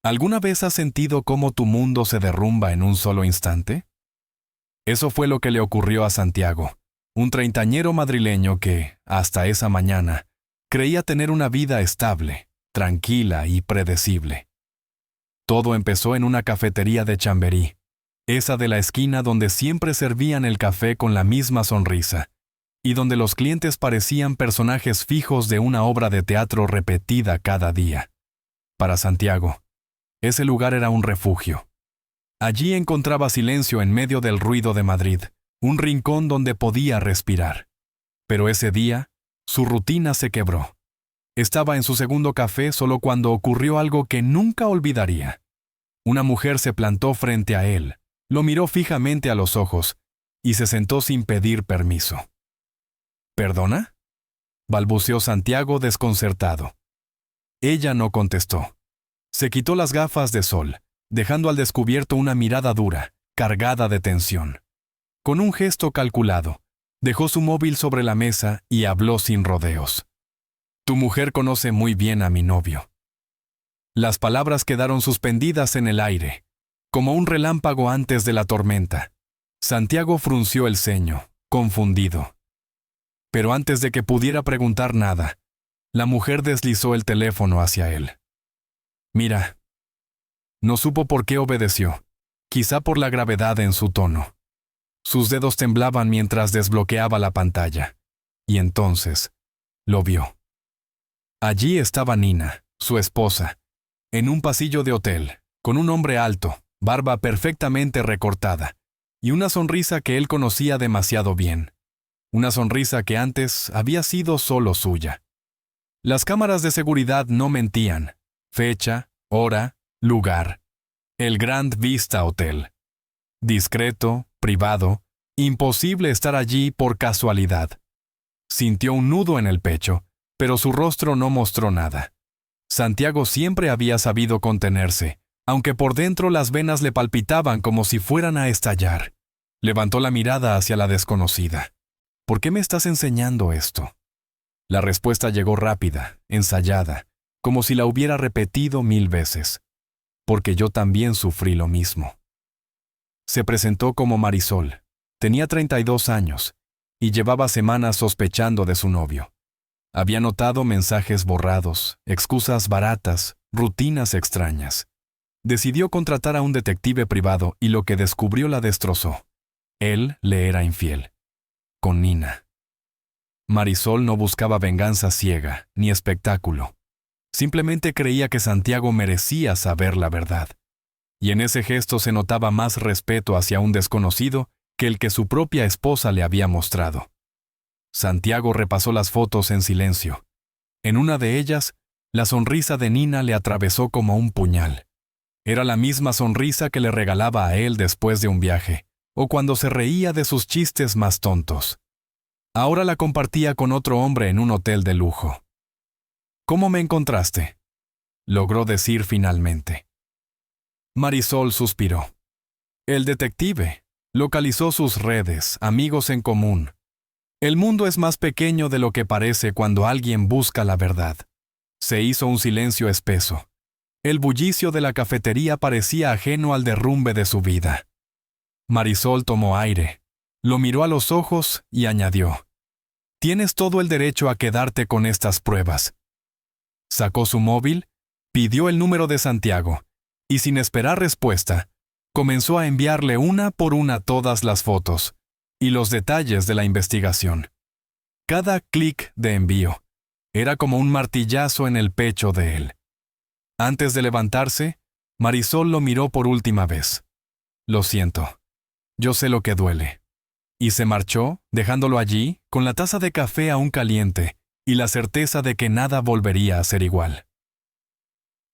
¿Alguna vez has sentido cómo tu mundo se derrumba en un solo instante? Eso fue lo que le ocurrió a Santiago, un treintañero madrileño que, hasta esa mañana, creía tener una vida estable, tranquila y predecible. Todo empezó en una cafetería de Chamberí, esa de la esquina donde siempre servían el café con la misma sonrisa, y donde los clientes parecían personajes fijos de una obra de teatro repetida cada día. Para Santiago, ese lugar era un refugio. Allí encontraba silencio en medio del ruido de Madrid, un rincón donde podía respirar. Pero ese día, su rutina se quebró. Estaba en su segundo café solo cuando ocurrió algo que nunca olvidaría. Una mujer se plantó frente a él, lo miró fijamente a los ojos y se sentó sin pedir permiso. ¿Perdona?, balbuceó Santiago desconcertado. Ella no contestó. Se quitó las gafas de sol, dejando al descubierto una mirada dura, cargada de tensión. Con un gesto calculado, dejó su móvil sobre la mesa y habló sin rodeos. Tu mujer conoce muy bien a mi novio. Las palabras quedaron suspendidas en el aire, como un relámpago antes de la tormenta. Santiago frunció el ceño, confundido. Pero antes de que pudiera preguntar nada, la mujer deslizó el teléfono hacia él. Mira. No supo por qué obedeció, quizá por la gravedad en su tono. Sus dedos temblaban mientras desbloqueaba la pantalla, y entonces lo vio. Allí estaba Nina, su esposa, en un pasillo de hotel, con un hombre alto, barba perfectamente recortada, y una sonrisa que él conocía demasiado bien. Una sonrisa que antes había sido solo suya. Las cámaras de seguridad no mentían. Fecha, hora, lugar. El Grand Vista Hotel. Discreto, privado, imposible estar allí por casualidad. Sintió un nudo en el pecho, pero su rostro no mostró nada. Santiago siempre había sabido contenerse, aunque por dentro las venas le palpitaban como si fueran a estallar. Levantó la mirada hacia la desconocida. ¿Por qué me estás enseñando esto? La respuesta llegó rápida, ensayada, como si la hubiera repetido 1000 veces. Porque yo también sufrí lo mismo. Se presentó como Marisol. Tenía 32 años y llevaba semanas sospechando de su novio. Había notado mensajes borrados, excusas baratas, rutinas extrañas. Decidió contratar a un detective privado y lo que descubrió la destrozó. Él le era infiel. Con Nina. Marisol no buscaba venganza ciega, ni espectáculo. Simplemente creía que Santiago merecía saber la verdad. Y en ese gesto se notaba más respeto hacia un desconocido que el que su propia esposa le había mostrado. Santiago repasó las fotos en silencio. En una de ellas, la sonrisa de Nina le atravesó como un puñal. Era la misma sonrisa que le regalaba a él después de un viaje, o cuando se reía de sus chistes más tontos. Ahora la compartía con otro hombre en un hotel de lujo. ¿Cómo me encontraste?, logró decir finalmente. Marisol suspiró. El detective localizó sus redes, amigos en común. El mundo es más pequeño de lo que parece cuando alguien busca la verdad. Se hizo un silencio espeso. El bullicio de la cafetería parecía ajeno al derrumbe de su vida. Marisol tomó aire, lo miró a los ojos y añadió: Tienes todo el derecho a quedarte con estas pruebas. Sacó su móvil, pidió el número de Santiago, y sin esperar respuesta, comenzó a enviarle una por una todas las fotos y los detalles de la investigación. Cada clic de envío era como un martillazo en el pecho de él. Antes de levantarse, Marisol lo miró por última vez. Lo siento. Yo sé lo que duele. Y se marchó, dejándolo allí, con la taza de café aún caliente y la certeza de que nada volvería a ser igual.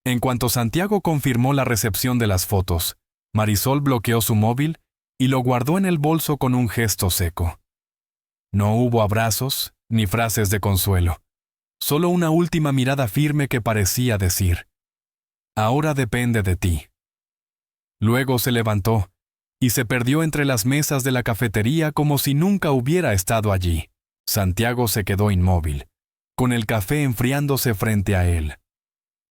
En cuanto Santiago confirmó la recepción de las fotos, Marisol bloqueó su móvil y lo guardó en el bolso con un gesto seco. No hubo abrazos ni frases de consuelo, solo una última mirada firme que parecía decir: ahora depende de ti. Luego se levantó y se perdió entre las mesas de la cafetería como si nunca hubiera estado allí. Santiago se quedó inmóvil, con el café enfriándose frente a él.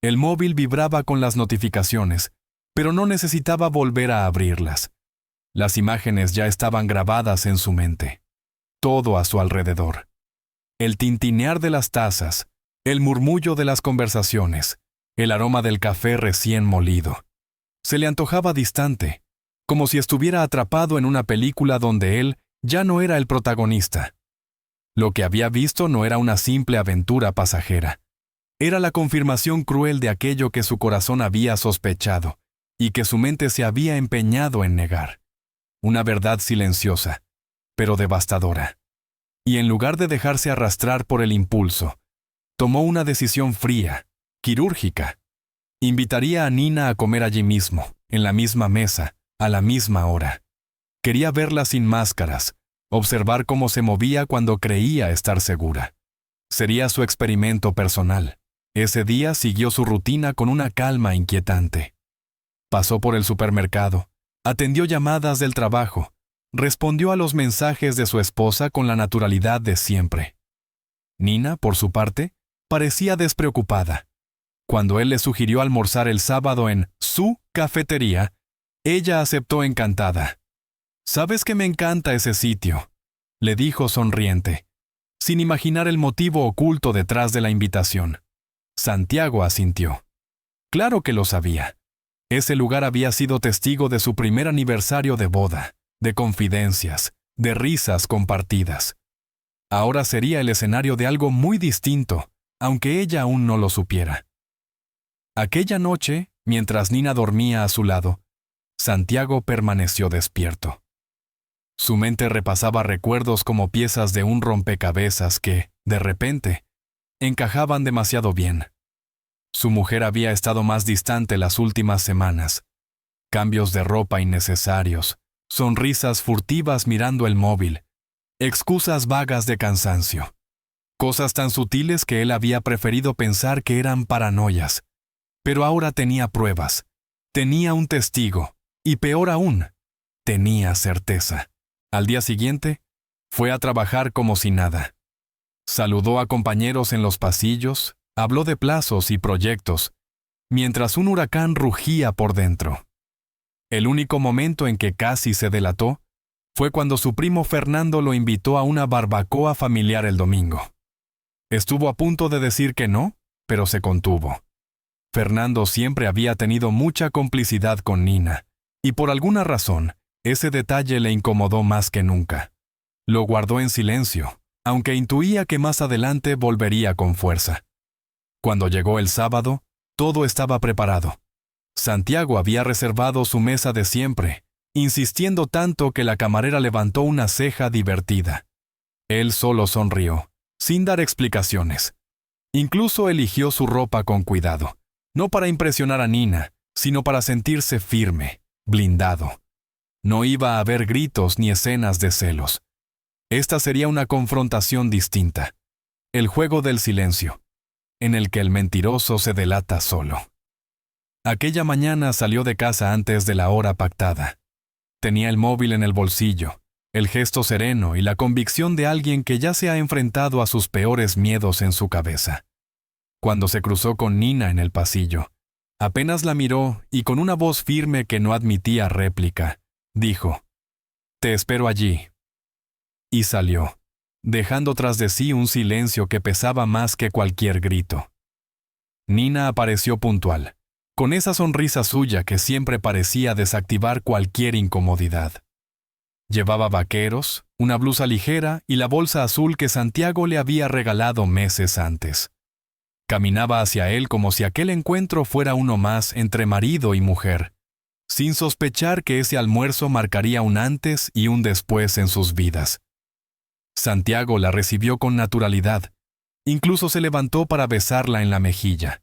El móvil vibraba con las notificaciones, pero no necesitaba volver a abrirlas. Las imágenes ya estaban grabadas en su mente. Todo a su alrededor. El tintinear de las tazas, el murmullo de las conversaciones, el aroma del café recién molido. Se le antojaba distante, como si estuviera atrapado en una película donde él ya no era el protagonista. Lo que había visto no era una simple aventura pasajera. Era la confirmación cruel de aquello que su corazón había sospechado y que su mente se había empeñado en negar. Una verdad silenciosa, pero devastadora. Y en lugar de dejarse arrastrar por el impulso, tomó una decisión fría, quirúrgica. Invitaría a Nina a comer allí mismo, en la misma mesa, a la misma hora. Quería verla sin máscaras, observar cómo se movía cuando creía estar segura. Sería su experimento personal. Ese día siguió su rutina con una calma inquietante. Pasó por el supermercado, atendió llamadas del trabajo, respondió a los mensajes de su esposa con la naturalidad de siempre. Nina, por su parte, parecía despreocupada. Cuando él le sugirió almorzar el sábado en su cafetería, ella aceptó encantada. «¿Sabes que me encanta ese sitio?», le dijo sonriente, sin imaginar el motivo oculto detrás de la invitación. Santiago asintió. Claro que lo sabía. Ese lugar había sido testigo de su primer aniversario de boda, de confidencias, de risas compartidas. Ahora sería el escenario de algo muy distinto, aunque ella aún no lo supiera. Aquella noche, mientras Nina dormía a su lado, Santiago permaneció despierto. Su mente repasaba recuerdos como piezas de un rompecabezas que, de repente, encajaban demasiado bien. Su mujer había estado más distante las últimas semanas. Cambios de ropa innecesarios, sonrisas furtivas mirando el móvil, excusas vagas de cansancio. Cosas tan sutiles que él había preferido pensar que eran paranoias. Pero ahora tenía pruebas, tenía un testigo, y peor aún, tenía certeza. Al día siguiente, fue a trabajar como si nada. Saludó a compañeros en los pasillos, habló de plazos y proyectos, mientras un huracán rugía por dentro. El único momento en que casi se delató fue cuando su primo Fernando lo invitó a una barbacoa familiar el domingo. Estuvo a punto de decir que no, pero se contuvo. Fernando siempre había tenido mucha complicidad con Nina, y por alguna razón, ese detalle le incomodó más que nunca. Lo guardó en silencio, aunque intuía que más adelante volvería con fuerza. Cuando llegó el sábado, todo estaba preparado. Santiago había reservado su mesa de siempre, insistiendo tanto que la camarera levantó una ceja divertida. Él solo sonrió, sin dar explicaciones. Incluso eligió su ropa con cuidado, no para impresionar a Nina, sino para sentirse firme, blindado. No iba a haber gritos ni escenas de celos. Esta sería una confrontación distinta, el juego del silencio, en el que el mentiroso se delata solo. Aquella mañana salió de casa antes de la hora pactada. Tenía el móvil en el bolsillo, el gesto sereno y la convicción de alguien que ya se ha enfrentado a sus peores miedos en su cabeza. Cuando se cruzó con Nina en el pasillo, apenas la miró y con una voz firme que no admitía réplica, dijo: «Te espero allí». Y salió, dejando tras de sí un silencio que pesaba más que cualquier grito. Nina apareció puntual, con esa sonrisa suya que siempre parecía desactivar cualquier incomodidad. Llevaba vaqueros, una blusa ligera y la bolsa azul que Santiago le había regalado meses antes. Caminaba hacia él como si aquel encuentro fuera uno más entre marido y mujer, sin sospechar que ese almuerzo marcaría un antes y un después en sus vidas. Santiago la recibió con naturalidad, incluso se levantó para besarla en la mejilla,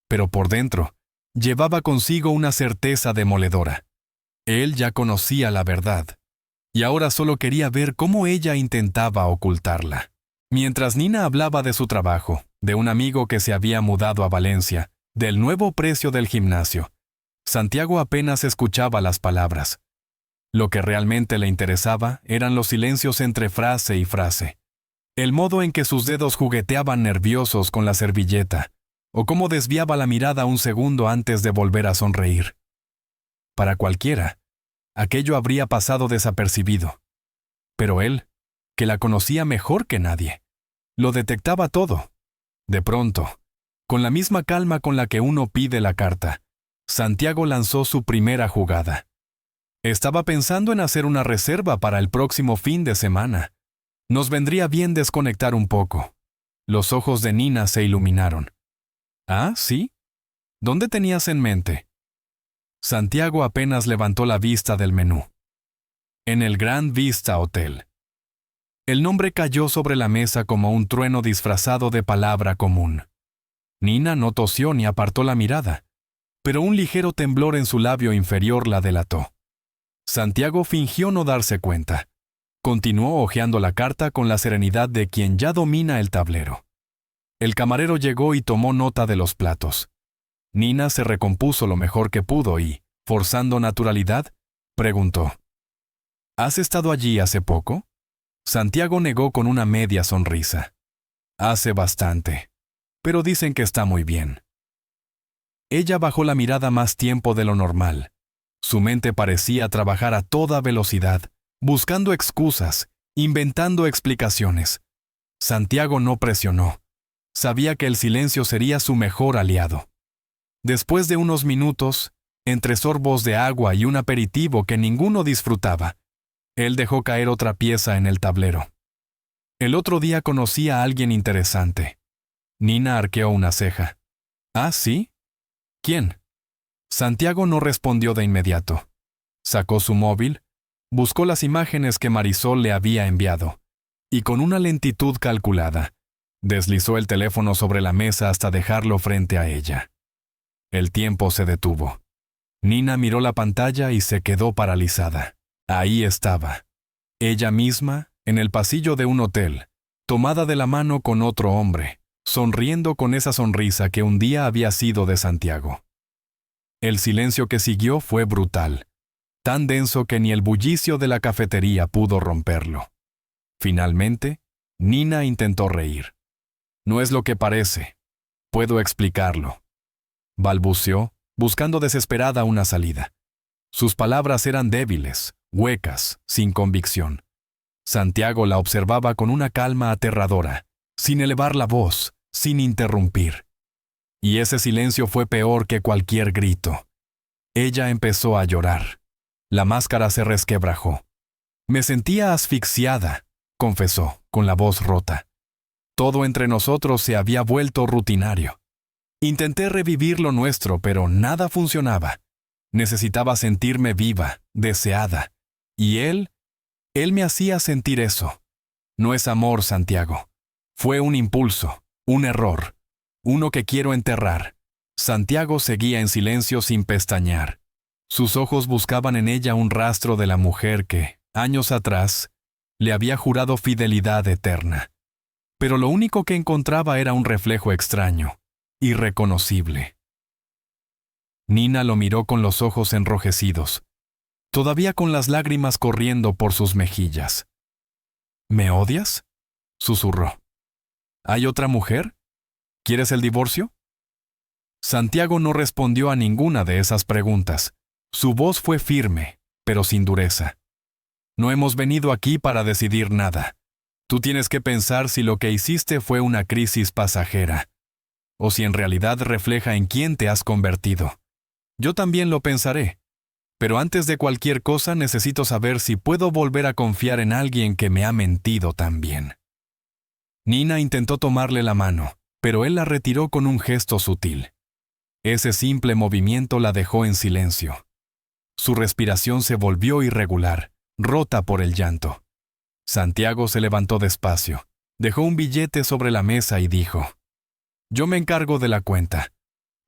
pero por dentro llevaba consigo una certeza demoledora. Él ya conocía la verdad, y ahora solo quería ver cómo ella intentaba ocultarla. Mientras Nina hablaba de su trabajo, de un amigo que se había mudado a Valencia, del nuevo precio del gimnasio, Santiago apenas escuchaba las palabras. Lo que realmente le interesaba eran los silencios entre frase y frase, el modo en que sus dedos jugueteaban nerviosos con la servilleta, o cómo desviaba la mirada un segundo antes de volver a sonreír. Para cualquiera, aquello habría pasado desapercibido. Pero él, que la conocía mejor que nadie, lo detectaba todo. De pronto, con la misma calma con la que uno pide la carta, Santiago lanzó su primera jugada. Estaba pensando en hacer una reserva para el próximo fin de semana. Nos vendría bien desconectar un poco. Los ojos de Nina se iluminaron. ¿Ah, sí? ¿Dónde tenías en mente? Santiago apenas levantó la vista del menú. En el Grand Vista Hotel. El nombre cayó sobre la mesa como un trueno disfrazado de palabra común. Nina no tosió ni apartó la mirada, pero un ligero temblor en su labio inferior la delató. Santiago fingió no darse cuenta. Continuó hojeando la carta con la serenidad de quien ya domina el tablero. El camarero llegó y tomó nota de los platos. Nina se recompuso lo mejor que pudo y, forzando naturalidad, preguntó: ¿Has estado allí hace poco? Santiago negó con una media sonrisa. Hace bastante, pero dicen que está muy bien. Ella bajó la mirada más tiempo de lo normal. Su mente parecía trabajar a toda velocidad, buscando excusas, inventando explicaciones. Santiago no presionó. Sabía que el silencio sería su mejor aliado. Después de unos minutos, entre sorbos de agua y un aperitivo que ninguno disfrutaba, él dejó caer otra pieza en el tablero. El otro día conocí a alguien interesante. Nina arqueó una ceja. ¿Ah, sí? ¿Quién? Santiago no respondió de inmediato. Sacó su móvil, buscó las imágenes que Marisol le había enviado, y con una lentitud calculada, deslizó el teléfono sobre la mesa hasta dejarlo frente a ella. El tiempo se detuvo. Nina miró la pantalla y se quedó paralizada. Ahí estaba. Ella misma, en el pasillo de un hotel, tomada de la mano con otro hombre, sonriendo con esa sonrisa que un día había sido de Santiago. El silencio que siguió fue brutal, tan denso que ni el bullicio de la cafetería pudo romperlo. Finalmente, Nina intentó reír. No es lo que parece. Puedo explicarlo. Balbuceó, buscando desesperada una salida. Sus palabras eran débiles, huecas, sin convicción. Santiago la observaba con una calma aterradora, sin elevar la voz, sin interrumpir. Y ese silencio fue peor que cualquier grito. Ella empezó a llorar. La máscara se resquebrajó. Me sentía asfixiada, confesó, con la voz rota. Todo entre nosotros se había vuelto rutinario. Intenté revivir lo nuestro, pero nada funcionaba. Necesitaba sentirme viva, deseada. Y él me hacía sentir eso. No es amor, Santiago. Fue un impulso, un error, uno que quiero enterrar. Santiago seguía en silencio sin pestañear. Sus ojos buscaban en ella un rastro de la mujer que, años atrás, le había jurado fidelidad eterna. Pero lo único que encontraba era un reflejo extraño, irreconocible. Nina lo miró con los ojos enrojecidos, todavía con las lágrimas corriendo por sus mejillas. ¿Me odias?, susurró. ¿Hay otra mujer? ¿Quieres el divorcio? Santiago no respondió a ninguna de esas preguntas. Su voz fue firme, pero sin dureza. No hemos venido aquí para decidir nada. Tú tienes que pensar si lo que hiciste fue una crisis pasajera, o si en realidad refleja en quién te has convertido. Yo también lo pensaré, pero antes de cualquier cosa necesito saber si puedo volver a confiar en alguien que me ha mentido tan bien. Nina intentó tomarle la mano, pero él la retiró con un gesto sutil. Ese simple movimiento la dejó en silencio. Su respiración se volvió irregular, rota por el llanto. Santiago se levantó despacio, dejó un billete sobre la mesa y dijo: «Yo me encargo de la cuenta.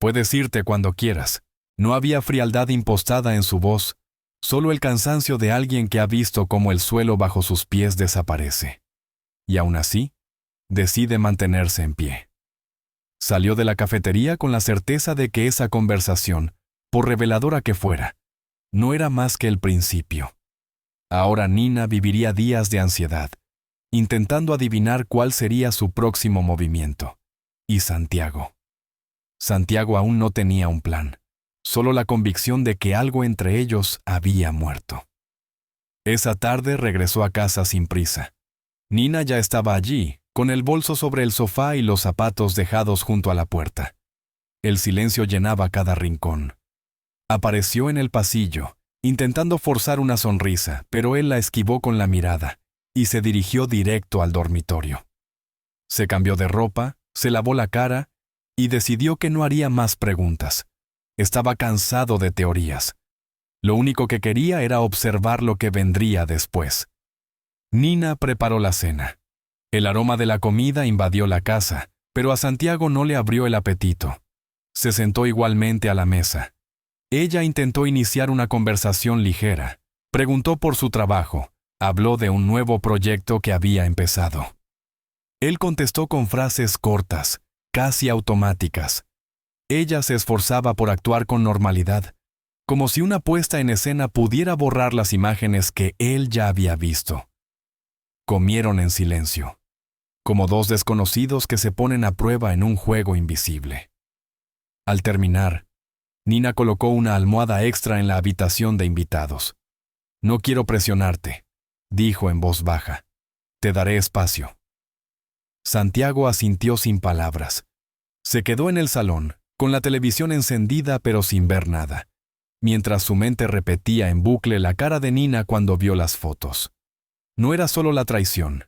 Puedes irte cuando quieras». No había frialdad impostada en su voz, solo el cansancio de alguien que ha visto cómo el suelo bajo sus pies desaparece. Y aún así, decide mantenerse en pie. Salió de la cafetería con la certeza de que esa conversación, por reveladora que fuera, no era más que el principio. Ahora Nina viviría días de ansiedad, intentando adivinar cuál sería su próximo movimiento. Y Santiago. Santiago aún no tenía un plan, solo la convicción de que algo entre ellos había muerto. Esa tarde regresó a casa sin prisa. Nina ya estaba allí, con el bolso sobre el sofá y los zapatos dejados junto a la puerta. El silencio llenaba cada rincón. Apareció en el pasillo, intentando forzar una sonrisa, pero él la esquivó con la mirada y se dirigió directo al dormitorio. Se cambió de ropa, se lavó la cara y decidió que no haría más preguntas. Estaba cansado de teorías. Lo único que quería era observar lo que vendría después. Nina preparó la cena. El aroma de la comida invadió la casa, pero a Santiago no le abrió el apetito. Se sentó igualmente a la mesa. Ella intentó iniciar una conversación ligera. Preguntó por su trabajo. Habló de un nuevo proyecto que había empezado. Él contestó con frases cortas, casi automáticas. Ella se esforzaba por actuar con normalidad, como si una puesta en escena pudiera borrar las imágenes que él ya había visto. Comieron en silencio, como dos desconocidos que se ponen a prueba en un juego invisible. Al terminar, Nina colocó una almohada extra en la habitación de invitados. «No quiero presionarte», dijo en voz baja. «Te daré espacio». Santiago asintió sin palabras. Se quedó en el salón, con la televisión encendida pero sin ver nada, mientras su mente repetía en bucle la cara de Nina cuando vio las fotos. No era solo la traición,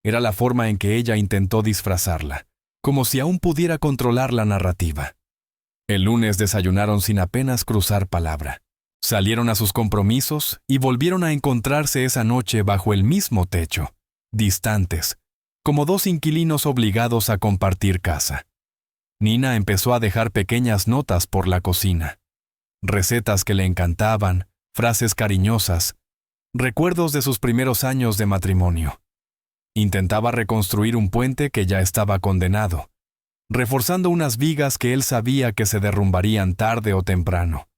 era la forma en que ella intentó disfrazarla, como si aún pudiera controlar la narrativa. El lunes desayunaron sin apenas cruzar palabra. Salieron a sus compromisos y volvieron a encontrarse esa noche bajo el mismo techo, distantes, como dos inquilinos obligados a compartir casa. Nina empezó a dejar pequeñas notas por la cocina. Recetas que le encantaban, frases cariñosas, recuerdos de sus primeros años de matrimonio. Intentaba reconstruir un puente que ya estaba condenado, reforzando unas vigas que él sabía que se derrumbarían tarde o temprano.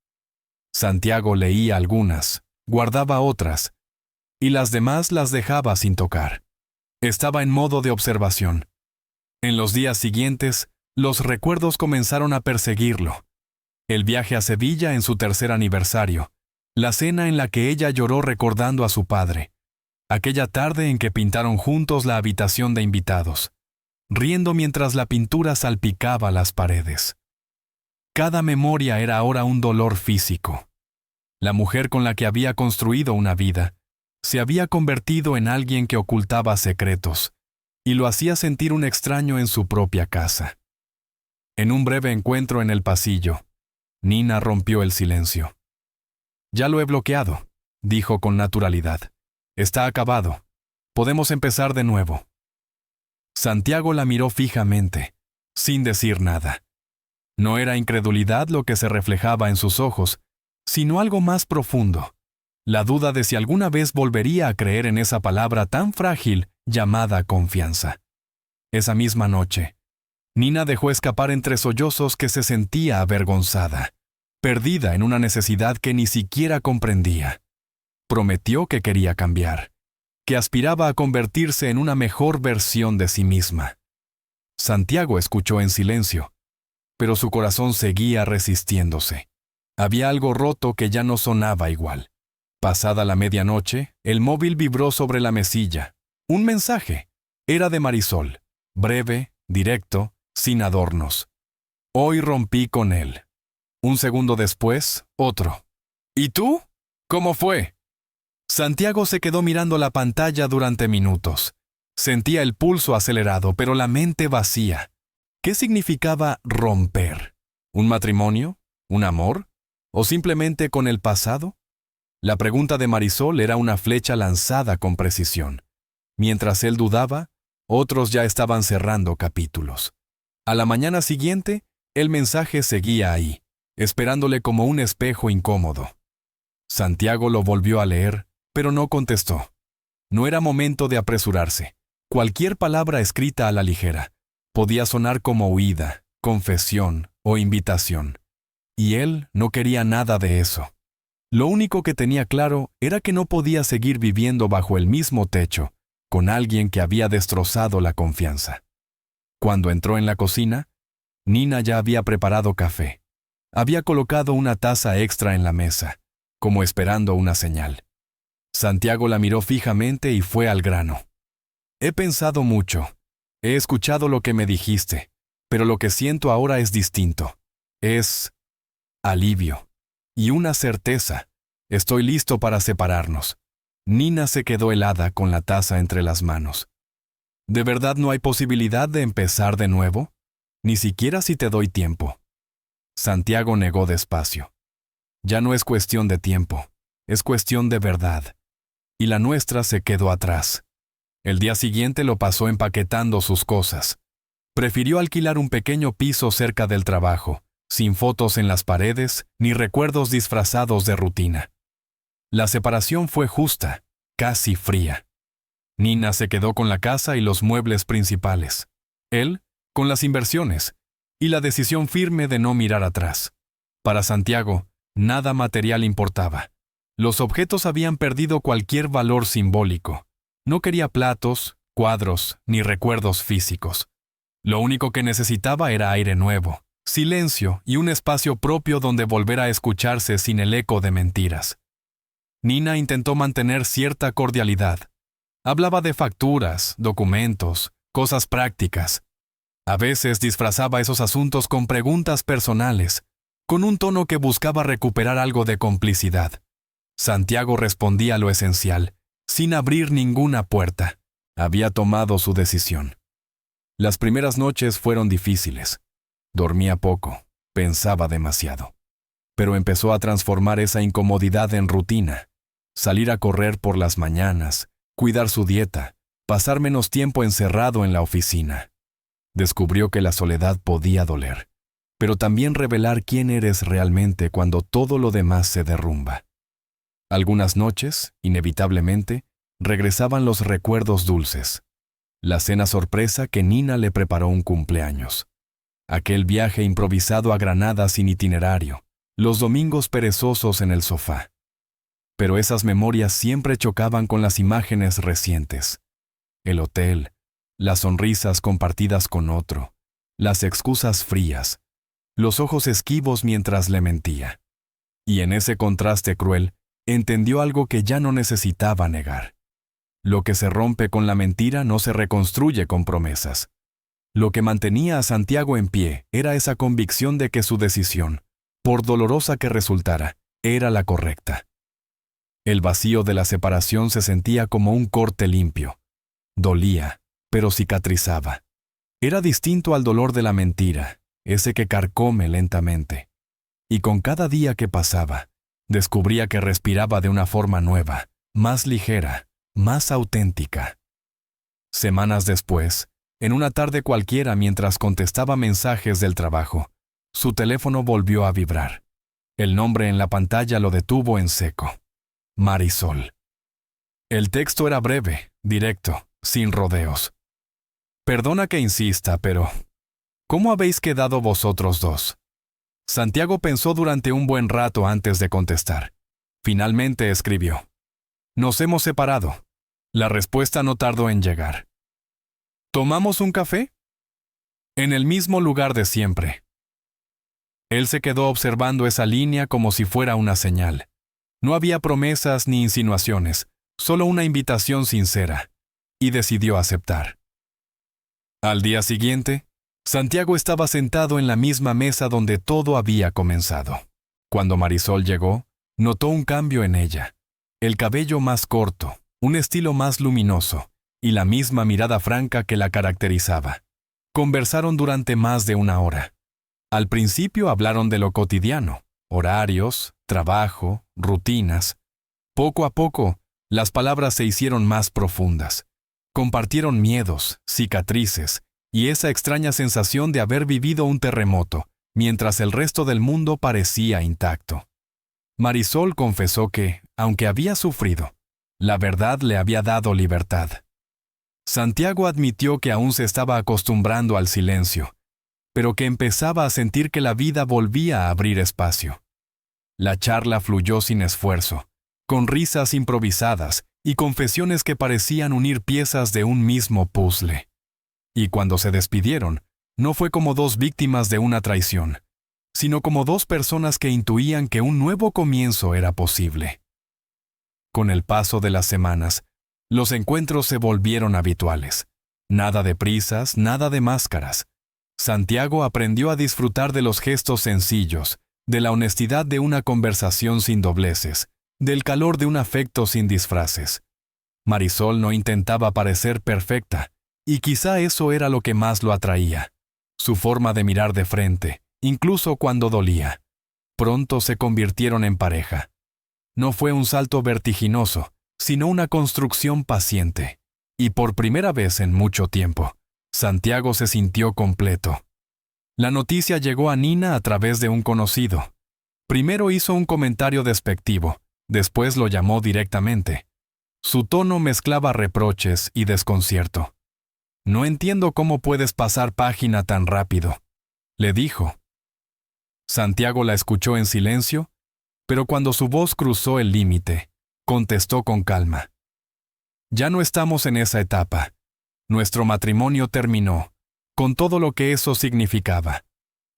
Santiago leía algunas, guardaba otras, y las demás las dejaba sin tocar. Estaba en modo de observación. En los días siguientes, los recuerdos comenzaron a perseguirlo. El viaje a Sevilla en su 3er aniversario, la cena en la que ella lloró recordando a su padre, aquella tarde en que pintaron juntos la habitación de invitados, riendo mientras la pintura salpicaba las paredes. Cada memoria era ahora un dolor físico. La mujer con la que había construido una vida se había convertido en alguien que ocultaba secretos y lo hacía sentir un extraño en su propia casa. En un breve encuentro en el pasillo, Nina rompió el silencio. «Ya lo he bloqueado», dijo con naturalidad. «Está acabado. Podemos empezar de nuevo». Santiago la miró fijamente, sin decir nada. No era incredulidad lo que se reflejaba en sus ojos, sino algo más profundo, la duda de si alguna vez volvería a creer en esa palabra tan frágil llamada confianza. Esa misma noche, Nina dejó escapar entre sollozos que se sentía avergonzada, perdida en una necesidad que ni siquiera comprendía. Prometió que quería cambiar, que aspiraba a convertirse en una mejor versión de sí misma. Santiago escuchó en silencio, pero su corazón seguía resistiéndose. Había algo roto que ya no sonaba igual. Pasada la medianoche, el móvil vibró sobre la mesilla. Un mensaje. Era de Marisol. Breve, directo, sin adornos. «Hoy rompí con él». Un segundo después, otro. «¿Y tú? ¿Cómo fue?» Santiago se quedó mirando la pantalla durante minutos. Sentía el pulso acelerado, pero la mente vacía. ¿Qué significaba romper? ¿Un matrimonio? ¿Un amor? ¿O simplemente con el pasado? La pregunta de Marisol era una flecha lanzada con precisión. Mientras él dudaba, otros ya estaban cerrando capítulos. A la mañana siguiente, el mensaje seguía ahí, esperándole como un espejo incómodo. Santiago lo volvió a leer, pero no contestó. No era momento de apresurarse. Cualquier palabra escrita a la ligera podía sonar como huida, confesión o invitación. Y él no quería nada de eso. Lo único que tenía claro era que no podía seguir viviendo bajo el mismo techo con alguien que había destrozado la confianza. Cuando entró en la cocina, Nina ya había preparado café. Había colocado una taza extra en la mesa, como esperando una señal. Santiago la miró fijamente y fue al grano. He pensado mucho. He escuchado lo que me dijiste, pero lo que siento ahora es distinto. Es alivio y una certeza. Estoy listo para separarnos. Nina se quedó helada con la taza entre las manos. ¿De verdad no hay posibilidad de empezar de nuevo? Ni siquiera si te doy tiempo. Santiago negó despacio. Ya no es cuestión de tiempo, es cuestión de verdad. Y la nuestra se quedó atrás. El día siguiente lo pasó empaquetando sus cosas. Prefirió alquilar un pequeño piso cerca del trabajo, sin fotos en las paredes ni recuerdos disfrazados de rutina. La separación fue justa, casi fría. Nina se quedó con la casa y los muebles principales. Él, con las inversiones, y la decisión firme de no mirar atrás. Para Santiago, nada material importaba. Los objetos habían perdido cualquier valor simbólico. No quería platos, cuadros, ni recuerdos físicos. Lo único que necesitaba era aire nuevo, silencio y un espacio propio donde volver a escucharse sin el eco de mentiras. Nina intentó mantener cierta cordialidad. Hablaba de facturas, documentos, cosas prácticas. A veces disfrazaba esos asuntos con preguntas personales, con un tono que buscaba recuperar algo de complicidad. Santiago respondía lo esencial, sin abrir ninguna puerta. Había tomado su decisión. Las primeras noches fueron difíciles. Dormía poco, pensaba demasiado. Pero empezó a transformar esa incomodidad en rutina. Salir a correr por las mañanas, cuidar su dieta, pasar menos tiempo encerrado en la oficina. Descubrió que la soledad podía doler, pero también revelar quién eres realmente cuando todo lo demás se derrumba. Algunas noches, inevitablemente, regresaban los recuerdos dulces. La cena sorpresa que Nina le preparó un cumpleaños. Aquel viaje improvisado a Granada sin itinerario. Los domingos perezosos en el sofá. Pero esas memorias siempre chocaban con las imágenes recientes. El hotel, las sonrisas compartidas con otro, las excusas frías, los ojos esquivos mientras le mentía. Y en ese contraste cruel, entendió algo que ya no necesitaba negar. Lo que se rompe con la mentira no se reconstruye con promesas. Lo que mantenía a Santiago en pie era esa convicción de que su decisión, por dolorosa que resultara, era la correcta. El vacío de la separación se sentía como un corte limpio. Dolía, pero cicatrizaba. Era distinto al dolor de la mentira, ese que carcome lentamente. Y con cada día que pasaba, descubría que respiraba de una forma nueva, más ligera, más auténtica. Semanas después, en una tarde cualquiera mientras contestaba mensajes del trabajo, su teléfono volvió a vibrar. El nombre en la pantalla lo detuvo en seco. Marisol. El texto era breve, directo, sin rodeos. Perdona que insista, pero ¿cómo habéis quedado vosotros dos? Santiago pensó durante un buen rato antes de contestar. Finalmente escribió. Nos hemos separado. La respuesta no tardó en llegar. ¿Tomamos un café? En el mismo lugar de siempre. Él se quedó observando esa línea como si fuera una señal. No había promesas ni insinuaciones, solo una invitación sincera, y decidió aceptar. Al día siguiente, Santiago estaba sentado en la misma mesa donde todo había comenzado. Cuando Marisol llegó, notó un cambio en ella. El cabello más corto, un estilo más luminoso, y la misma mirada franca que la caracterizaba. Conversaron durante más de una hora. Al principio hablaron de lo cotidiano, horarios, trabajo, rutinas. Poco a poco, las palabras se hicieron más profundas. Compartieron miedos, cicatrices, y esa extraña sensación de haber vivido un terremoto, mientras el resto del mundo parecía intacto. Marisol confesó que, aunque había sufrido, la verdad le había dado libertad. Santiago admitió que aún se estaba acostumbrando al silencio, pero que empezaba a sentir que la vida volvía a abrir espacio. La charla fluyó sin esfuerzo, con risas improvisadas y confesiones que parecían unir piezas de un mismo puzzle. Y cuando se despidieron, No fue como dos víctimas de una traición, sino como dos personas que intuían que un nuevo comienzo era posible. Con el paso de las semanas, los encuentros se volvieron habituales. Nada de prisas, nada de máscaras. Santiago aprendió a disfrutar de los gestos sencillos, de la honestidad de una conversación sin dobleces, del calor de un afecto sin disfraces. Marisol no intentaba parecer perfecta, y quizá eso era lo que más lo atraía. Su forma de mirar de frente, incluso cuando dolía. Pronto se convirtieron en pareja. No fue un salto vertiginoso, sino una construcción paciente. Y por primera vez en mucho tiempo, Santiago se sintió completo. La noticia llegó a Nina a través de un conocido. Primero hizo un comentario despectivo, después lo llamó directamente. Su tono mezclaba reproches y desconcierto. «No entiendo cómo puedes pasar página tan rápido», le dijo. Santiago la escuchó en silencio, pero cuando su voz cruzó el límite, contestó con calma. «Ya no estamos en esa etapa. Nuestro matrimonio terminó, con todo lo que eso significaba.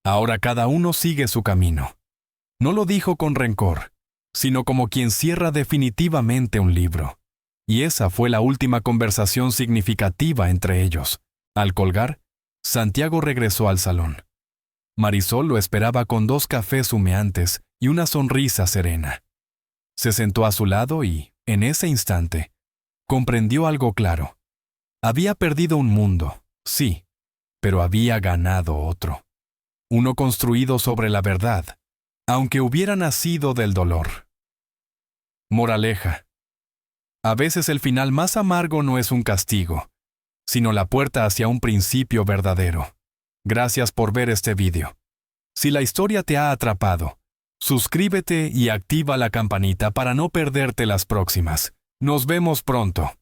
Ahora cada uno sigue su camino». No lo dijo con rencor, sino como quien cierra definitivamente un libro. Y esa fue la última conversación significativa entre ellos. Al colgar, Santiago regresó al salón. Marisol lo esperaba con 2 cafés humeantes y una sonrisa serena. Se sentó a su lado y, en ese instante, comprendió algo claro. Había perdido un mundo, sí, pero había ganado otro. Uno construido sobre la verdad, aunque hubiera nacido del dolor. Moraleja. A veces el final más amargo no es un castigo, sino la puerta hacia un principio verdadero. Gracias por ver este video. Si la historia te ha atrapado, suscríbete y activa la campanita para no perderte las próximas. Nos vemos pronto.